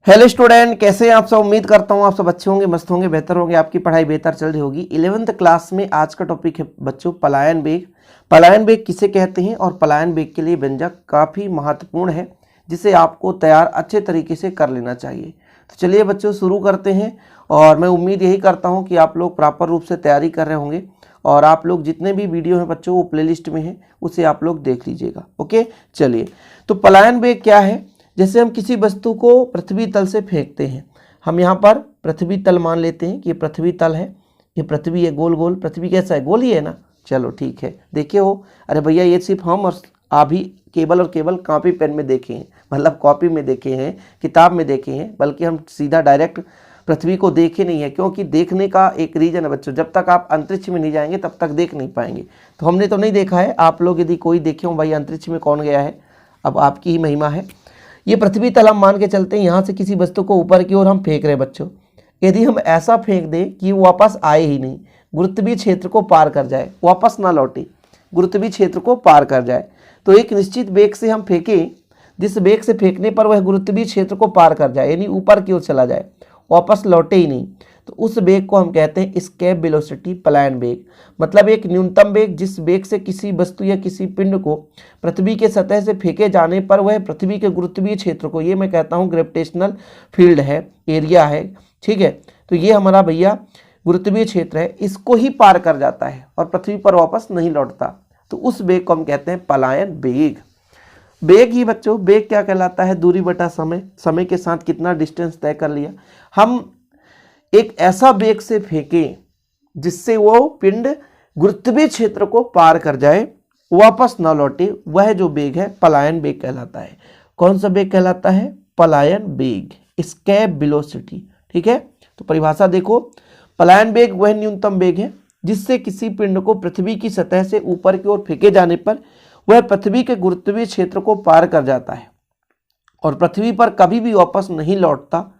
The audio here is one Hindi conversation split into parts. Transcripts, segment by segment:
हेलो स्टूडेंट, कैसे हैं आप सब। उम्मीद करता हूं आप सब अच्छे होंगे, मस्त होंगे, बेहतर होंगे, आपकी पढ़ाई बेहतर चल रही होगी। 11th क्लास में आज का टॉपिक है बच्चों पलायन वेग। पलायन वेग किसे कहते हैं और पलायन वेग के लिए व्यंजक काफ़ी महत्वपूर्ण है जिसे आपको तैयार अच्छे तरीके से कर लेना चाहिए। तो चलिए बच्चों शुरू करते हैं और मैं उम्मीद यही करता हूँ कि आप लोग प्रॉपर रूप से तैयारी कर रहे होंगे और आप लोग जितने भी वीडियो हैं बच्चों वो प्लेलिस्ट में है, उसे आप लोग देख लीजिएगा। ओके, चलिए। तो पलायन वेग क्या है? जैसे हम किसी वस्तु को पृथ्वी तल से फेंकते हैं, हम यहाँ पर पृथ्वी तल मान लेते हैं कि ये पृथ्वी तल है, ये पृथ्वी है, गोल गोल। पृथ्वी कैसा है? गोल ही है ना। चलो ठीक है, देखे हो? अरे भैया ये सिर्फ हम और आप ही केवल और केवल कॉपी पेन में देखे हैं, मतलब कॉपी में देखे हैं, किताब में देखे हैं, बल्कि हम सीधा डायरेक्ट पृथ्वी को देखे नहीं है। क्योंकि देखने का एक रीजन है बच्चों, जब तक आप अंतरिक्ष में नहीं जाएंगे तब तक देख नहीं पाएंगे। तो हमने तो नहीं देखा है, आप लोग यदि कोई देखे हो भाई अंतरिक्ष में कौन गया है, अब आपकी ही महिमा है। ये पृथ्वी तल हम मान के चलते हैं, यहाँ से किसी वस्तु को ऊपर की ओर हम फेंक रहे हैं बच्चों। यदि हम ऐसा फेंक दें कि वो वापस आए ही नहीं, गुरुत्वीय क्षेत्र को पार कर जाए, वापस ना लौटे, गुरुत्वीय क्षेत्र को पार कर जाए, तो एक निश्चित वेग से हम फेंकें, जिस वेग से फेंकने पर वह गुरुत्वीय क्षेत्र को पार कर जाए, यानी ऊपर की ओर चला जाए, वापस लौटे ही नहीं, तो उस वेग को हम कहते हैं एस्केप वेलोसिटी, पलायन वेग। मतलब एक न्यूनतम वेग जिस वेग से किसी वस्तु या किसी पिंड को पृथ्वी के सतह से फेंके जाने पर वह पृथ्वी के गुरुत्वीय क्षेत्र को, ये मैं कहता हूँ ग्रेविटेशनल फील्ड है, एरिया है, ठीक है। तो ये हमारा भैया गुरुत्वीय क्षेत्र है, इसको ही पार कर जाता है और पृथ्वी पर वापस नहीं लौटता, तो उस वेग को हम कहते हैं पलायन वेग। वेग ही बच्चों, वेग क्या कहलाता है? दूरी बटा समय, समय के साथ कितना डिस्टेंस तय कर लिया। हम एक ऐसा वेग से फेंकें जिससे वो पिंड गुरुत्वीय क्षेत्र को पार कर जाए, वापस ना लौटे, वह जो वेग है पलायन वेग कहलाता है। कौन सा वेग कहलाता है? पलायन वेग, एस्केप वेलोसिटी, ठीक है। तो परिभाषा देखो, पलायन वेग वह न्यूनतम वेग है जिससे किसी पिंड को पृथ्वी की सतह से ऊपर की ओर फेंके जाने पर वह पृथ्वी के गुरुत्वीय क्षेत्र को पार कर जाता है और पृथ्वी पर कभी भी वापस नहीं लौटता।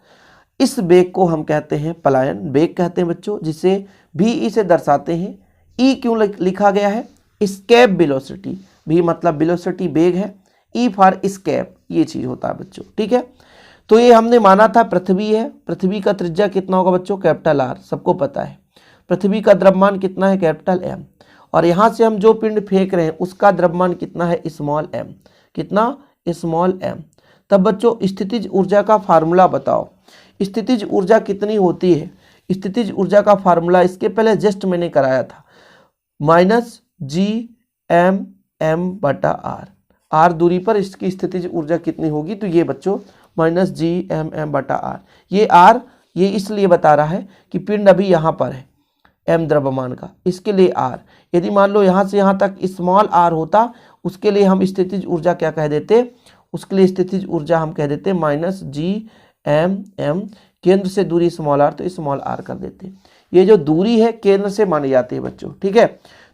इस वेग को हम कहते हैं पलायन वेग कहते हैं बच्चों, जिसे भी ई से दर्शाते हैं। ई क्यों लिखा गया है? एस्केप वेलोसिटी, भी मतलब वेलोसिटी वेग है, ई फॉर एस्केप, ये चीज होता है बच्चों, ठीक है। तो ये हमने माना था पृथ्वी है, पृथ्वी का त्रिज्या कितना होगा बच्चों? कैपिटल आर, सबको पता है। पृथ्वी का द्रव्यमान कितना है? Capital M. और यहाँ से हम जो पिंड फेंक रहे हैं उसका द्रव्यमान कितना है? Small m. कितना? Small m. तब बच्चों स्थितिज ऊर्जा का फार्मूला बताओ। स्थितिज ऊर्जा कितनी होती है? स्थितिज ऊर्जा का फार्मूला इसके पहले जस्ट मैंने कराया था, माइनस जी एम एम बटा आर। आर दूरी पर इसकी स्थितिज ऊर्जा कितनी होगी? तो ये बच्चों माइनस जी एम एम बटा आर। ये आर ये इसलिए बता रहा है कि पिंड अभी यहाँ पर है, एम द्रव्यमान का, इसके लिए आर। यदि मान लो यहाँ से यहाँ तक स्मॉल आर होता, उसके लिए हम स्थितिज ऊर्जा क्या कह देते? उसके लिए स्थितिज ऊर्जा हम कह देते माइनस जी एम एम, केंद्र से दूरी स्मॉल आर, तो स्मॉल आर कर देते। ये जो दूरी है केंद्र से मानी जाती है बच्चों, ठीक है।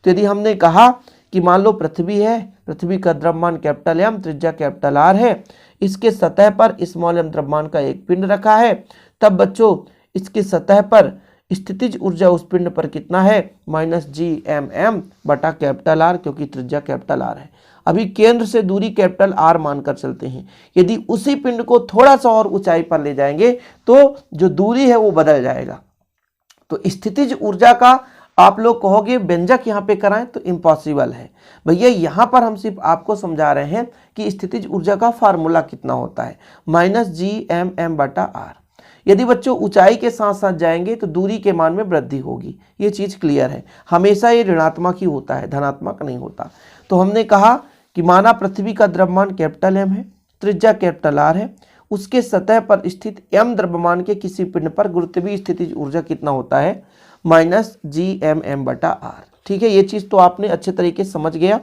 तो यदि हमने कहा कि मान लो पृथ्वी है, पृथ्वी का द्रव्यमान कैपिटल एम, त्रिज्या कैपिटल आर है, इसके सतह पर स्मॉल एम द्रव्यमान का एक पिंड रखा है, तब बच्चों इसकी सतह पर स्थितिज ऊर्जा उस पिंड पर कितना है? माइनस जी एम एम बटा कैपिटल आर, क्योंकि त्रिज्या कैपिटल आर है। अभी केंद्र से दूरी कैपिटल आर मानकर चलते हैं, यदि उसी पिंड को थोड़ा सा और ऊंचाई पर ले जाएंगे तो जो दूरी है वो बदल जाएगा। तो स्थितिज ऊर्जा का आप लोग कहोगे व्यंजक यहाँ पे कराएं, तो इम्पॉसिबल है भैया। यहाँ पर हम सिर्फ आपको समझा रहे हैं कि स्थितिज ऊर्जा का फार्मूला कितना होता है, माइनस जी एम एम बटा आर। यदि बच्चों ऊंचाई के साथ साथ जाएंगे तो दूरी के मान में वृद्धि होगी, ये चीज क्लियर है। हमेशा ये ऋणात्मक ही होता है, धनात्मक नहीं होता। तो हमने कहा कि माना पृथ्वी का द्रव्यमान कैपिटल एम है, त्रिज्या कैपिटल आर है, उसके सतह पर स्थित एम द्रव्यमान के किसी पिंड पर गुरुत्वीय स्थितिज ऊर्जा कितना होता है? माइनस जी एम एम बटा आर, ठीक है। ये चीज तो आपने अच्छे तरीके से समझ गया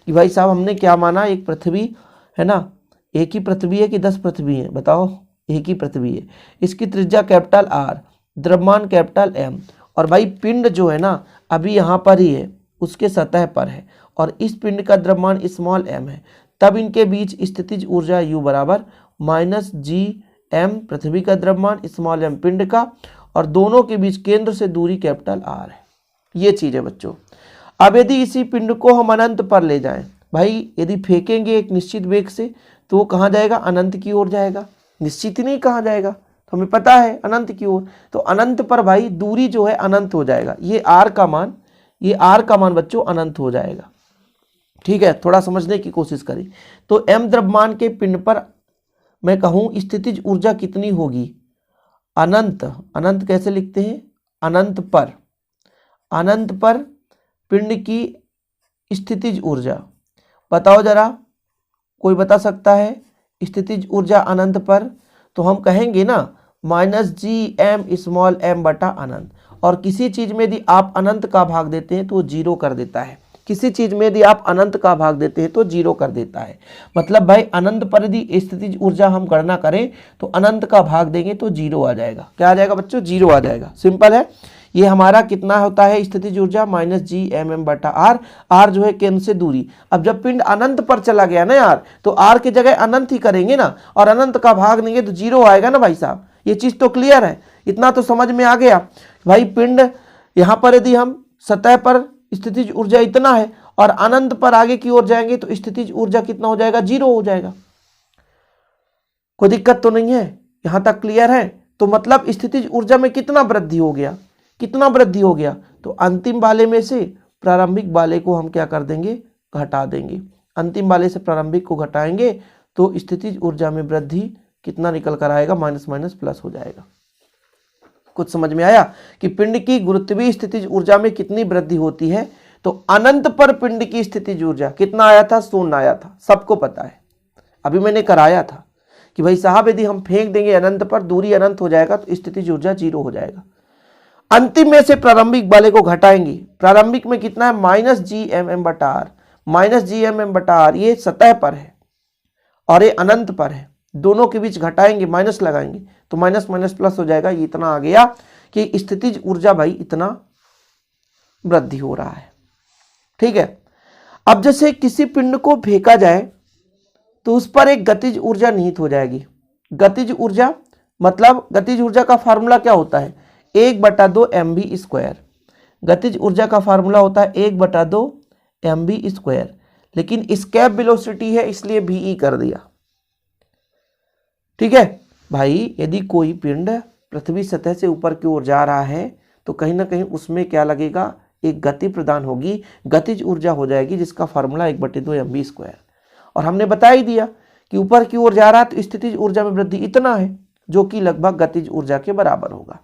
कि भाई साहब हमने क्या माना, एक पृथ्वी है ना, एक ही पृथ्वी है कि 10 पृथ्वी है? बताओ, एक ही पृथ्वी है, इसकी त्रिज्या कैपिटल आर, द्रव्यमान कैपिटल एम, और भाई पिंड जो है ना अभी यहाँ पर ही है, उसके सतह पर है, और इस पिंड का द्रव्यमान स्मॉल एम है, तब इनके बीच स्थितिज ऊर्जा U बराबर माइनस जी एम पृथ्वी का द्रव्यमान, स्मॉल एम पिंड का, और दोनों के बीच केंद्र से दूरी कैपिटल आर है। ये चीज है बच्चों। अब यदि इसी पिंड को हम अनंत पर ले जाएं, भाई यदि फेंकेंगे एक निश्चित वेग से तो वो कहाँ जाएगा? अनंत की ओर जाएगा। निश्चित ही नहीं कहा जाएगा, तो हमें पता है अनंत की ओर, तो अनंत पर भाई दूरी जो है अनंत हो जाएगा, ये r का मान बच्चों अनंत हो जाएगा। ठीक है, थोड़ा समझने की कोशिश करें। तो m द्रव्यमान के पिंड पर मैं कहूं स्थितिज ऊर्जा कितनी होगी, अनंत कैसे लिखते हैं, अनंत पर पिंड की स्थितिज ऊर्जा, बताओ जरा, कोई बता सकता है स्थितिज ऊर्जा अनंत पर? तो हम कहेंगे ना -gm बटा अनंत, और किसी चीज में यदि आप अनंत का भाग देते हैं तो वो जीरो कर देता है, किसी चीज में यदि आप अनंत का भाग देते हैं तो जीरो कर देता है। मतलब भाई अनंत पर यदि स्थितिज ऊर्जा हम गणना करें तो अनंत का भाग देंगे तो जीरो आ जाएगा। क्या आ जाएगा बच्चों, जीरो आ जाएगा। सिंपल है, ये हमारा कितना होता है स्थितिज ऊर्जा -gm बटा r जो है केंद्र से दूरी। अब जब पिंड अनंत पर चला गया ना यार, तो r की जगह अनंत ही करेंगे ना, और अनंत का भाग देंगे तो जीरो आएगा ना भाई साहब। ये चीज तो क्लियर है, इतना तो समझ में आ गया भाई। पिंड यहाँ पर यदि हम सतह पर स्थितिज ऊर्जा इतना है और अनंत पर आगे की ओर जाएंगे तो स्थितिज ऊर्जा कितना हो जाएगा, जीरो हो जाएगा। कोई दिक्कत तो नहीं है, यहां तक क्लियर है? तो मतलब स्थितिज ऊर्जा में कितना वृद्धि हो गया, तो अंतिम वाले में से प्रारंभिक वाले को हम क्या कर देंगे, घटा देंगे। अंतिम वाले से प्रारंभिक को घटाएंगे तो स्थितिज ऊर्जा में वृद्धि कितना निकल कर आएगा, माइनस माइनस प्लस हो जाएगा। कुछ समझ में आया कि पिंड की गुरुत्वीय स्थितिज ऊर्जा में कितनी वृद्धि होती है? तो अनंत पर पिंड की स्थितिज ऊर्जा कितना आया था, 0 आया था, सबको पता है। अभी मैंने कराया था कि भाई साहब यदि हम फेंक देंगे अनंत पर, दूरी अनंत हो जाएगा तो स्थितिज ऊर्जा जीरो हो जाएगा। अंतिम में से प्रारंभिक वाले को घटाएंगे, प्रारंभिक में कितना है, -gm बटा r, ये सतह पर है और ये अनंत पर है, दोनों के बीच घटाएंगे, माइनस लगाएंगे तो माइनस माइनस प्लस हो जाएगा। ये इतना आ गया कि स्थितिज ऊर्जा भाई इतना वृद्धि हो रहा है। ठीक है, अब जैसे किसी पिंड को फेंका जाए तो उस पर एक गतिज ऊर्जा निहित हो जाएगी। गतिज ऊर्जा मतलब गतिज ऊर्जा का फार्मूला क्या होता है, 1/2 mv²। गतिज ऊर्जा का फार्मूला होता है 1/2 mv², लेकिन स्केप वेलोसिटी है इसलिए ve कर दिया। ठीक है भाई, यदि कोई पिंड पृथ्वी सतह से ऊपर की ओर जा रहा है तो कहीं ना कहीं उसमें क्या लगेगा, एक गति प्रदान होगी, गतिज ऊर्जा हो जाएगी जिसका फार्मूला 1/2 mv²। और हमने बता ही दिया कि ऊपर की ओर जा रहा है तो स्थितिज ऊर्जा में वृद्धि इतना है जो कि लगभग गतिज ऊर्जा के बराबर होगा।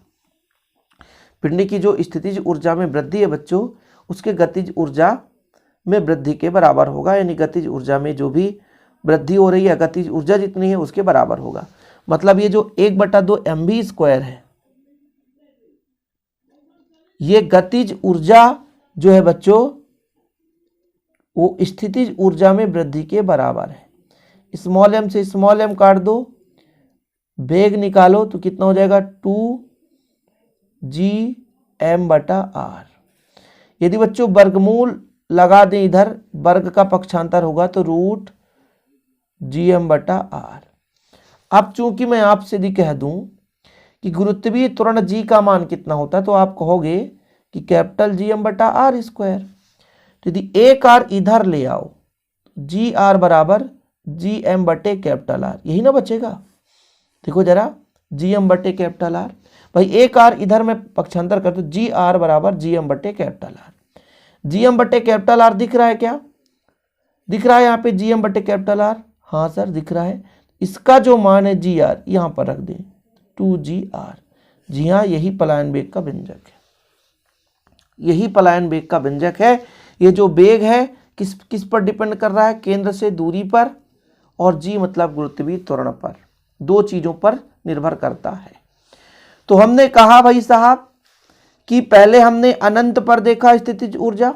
पिंड की जो स्थितिज ऊर्जा में वृद्धि है बच्चों, उसके गतिज ऊर्जा में वृद्धि के बराबर होगा, यानी गतिज ऊर्जा में जो भी वृद्धि हो रही है गतिज ऊर्जा जितनी है उसके बराबर होगा। मतलब ये जो 1/2 mv² है, ये गतिज ऊर्जा जो है बच्चों वो स्थितिज ऊर्जा में वृद्धि के बराबर है। स्मॉल m से स्मॉल m काट दो, वेग निकालो तो कितना हो जाएगा, 2gm बटा r। यदि बच्चों वर्गमूल लगा दें, इधर वर्ग का पक्षांतर होगा तो √gm बटा r। अब चूंकि मैं आपसे यदि कह दूं कि गुरुत्वीय त्वरण g का मान कितना होता है तो आप कहोगे कि कैपिटल Gm बटा r स्क्वायर। तो यदि एक r इधर ले आओ, gr बराबर Gm बटे कैपिटल R, यही ना बचेगा। देखो जरा, Gm बटे कैपिटल R, भाई एक r इधर मैं पक्षांतर कर दूं, gr बराबर Gm बटे कैपिटल R। Gm बटे कैपिटल R दिख रहा है क्या, दिख रहा है यहाँ पे Gm बटे कैपिटल R? हाँ सर दिख रहा है। इसका जो मान है gr यहाँ पर रख दें, 2gr। जी हाँ, यही पलायन वेग का व्यंजक है, यही पलायन वेग का व्यंजक है। ये जो वेग है किस किस पर डिपेंड कर रहा है, केंद्र से दूरी पर और g मतलब गुरुत्वीय त्वरण पर, दो चीजों पर निर्भर करता है। तो हमने कहा भाई साहब कि पहले हमने अनंत पर देखा स्थितिज ऊर्जा,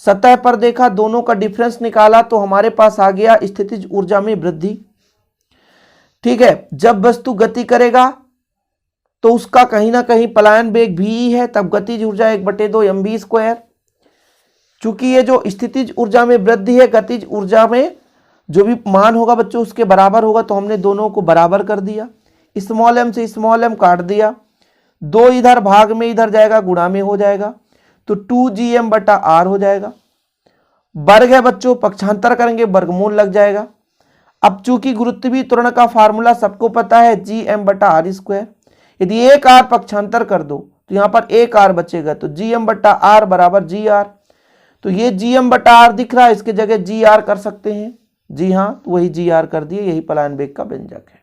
सतह पर देखा, दोनों का डिफरेंस निकाला तो हमारे पास आ गया स्थितिज ऊर्जा में वृद्धि। ठीक है, जब वस्तु गति करेगा तो उसका कहीं ना कहीं पलायन वेग भी है, तब गतिज ऊर्जा 1/2 mv²। चूंकि ये जो स्थितिज ऊर्जा में वृद्धि है, गतिज ऊर्जा में जो भी मान होगा बच्चों उसके बराबर होगा, तो हमने दोनों को बराबर कर दिया। स्मॉल m से स्मॉल m काट दिया, 2 इधर भाग में इधर जाएगा, गुणा में हो जाएगा तो 2gm बटा r हो जाएगा। वर्ग है बच्चों, पक्षांतर करेंगे वर्गमूल लग जाएगा। अब चूंकि गुरुत्वीय त्वरण का फार्मूला सबको पता है gm/r²। यदि एक r पक्षांतर कर दो तो यहां पर एक r बचेगा, तो gm/r बराबर gr। तो ये gm/r दिख रहा है, इसके जगह gr कर सकते हैं। जी हाँ, तो वही gr कर दिए। यही पलायन वेग का व्यंजक है,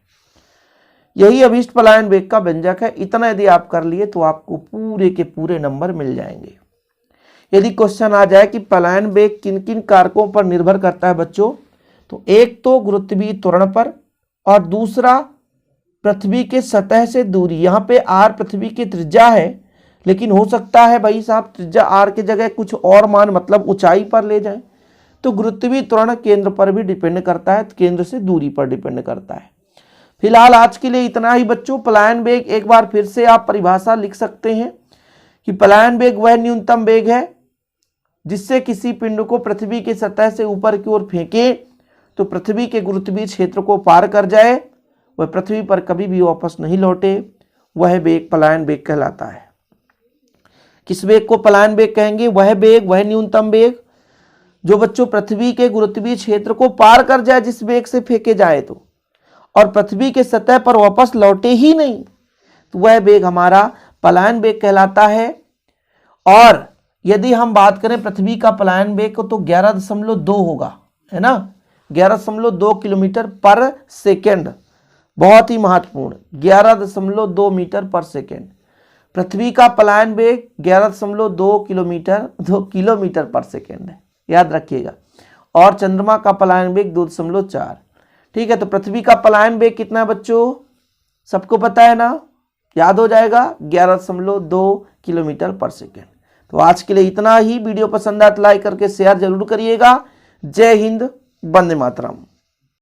यही अभीष्ट पलायन वेग का व्यंजक है। इतना यदि आप कर लिए तो आपको पूरे के पूरे नंबर मिल जाएंगे। यदि क्वेश्चन आ जाए कि पलायन वेग किन किन कारकों पर निर्भर करता है बच्चों, तो एक तो गुरुत्वीय त्वरण पर, और दूसरा पृथ्वी के सतह से दूरी। यहाँ पे r पृथ्वी की त्रिज्या है, लेकिन हो सकता है भाई साहब त्रिज्या r के जगह कुछ और मान मतलब ऊंचाई पर ले जाए, तो गुरुत्वीय त्वरण केंद्र पर भी डिपेंड करता है, केंद्र से दूरी पर डिपेंड करता है। फिलहाल आज के लिए इतना ही बच्चों। पलायन वेग एक बार फिर से आप परिभाषा लिख सकते हैं कि पलायन वेग वह न्यूनतम वेग है जिससे किसी पिंड को पृथ्वी की सतह से ऊपर की ओर फेंके तो पृथ्वी के गुरुत्वीय क्षेत्र को पार कर जाए, वह पृथ्वी पर कभी भी वापस नहीं लौटे, वह वेग पलायन वेग कहलाता है। किस वेग को पलायन वेग कहेंगे? वह वेग, वह न्यूनतम वेग जो बच्चों पृथ्वी के गुरुत्वीय क्षेत्र को पार कर जाए, जिस वेग से फेंके जाए तो, और पृथ्वी के सतह पर वापस लौटे ही नहीं, तो वह वेग हमारा पलायन वेग कहलाता है। और यदि हम बात करें पृथ्वी का पलायन वेग को तो 11.2 होगा, है ना, 11.2 किलोमीटर पर सेकेंड। बहुत ही महत्वपूर्ण, 11.2 मीटर पर सेकेंड। पृथ्वी का पलायन वेग 11.2 किलोमीटर पर सेकेंड है, याद रखिएगा। और चंद्रमा का पलायन वेग 2.4। ठीक है, तो पृथ्वी का पलायन वेग कितना है बच्चों? सबको पता है ना, याद हो जाएगा, 11.2 किलोमीटर पर सेकेंड। तो आज के लिए इतना ही। वीडियो पसंद आए तो लाइक करके शेयर जरूर करिएगा। जय हिंद, वंदे मातरम।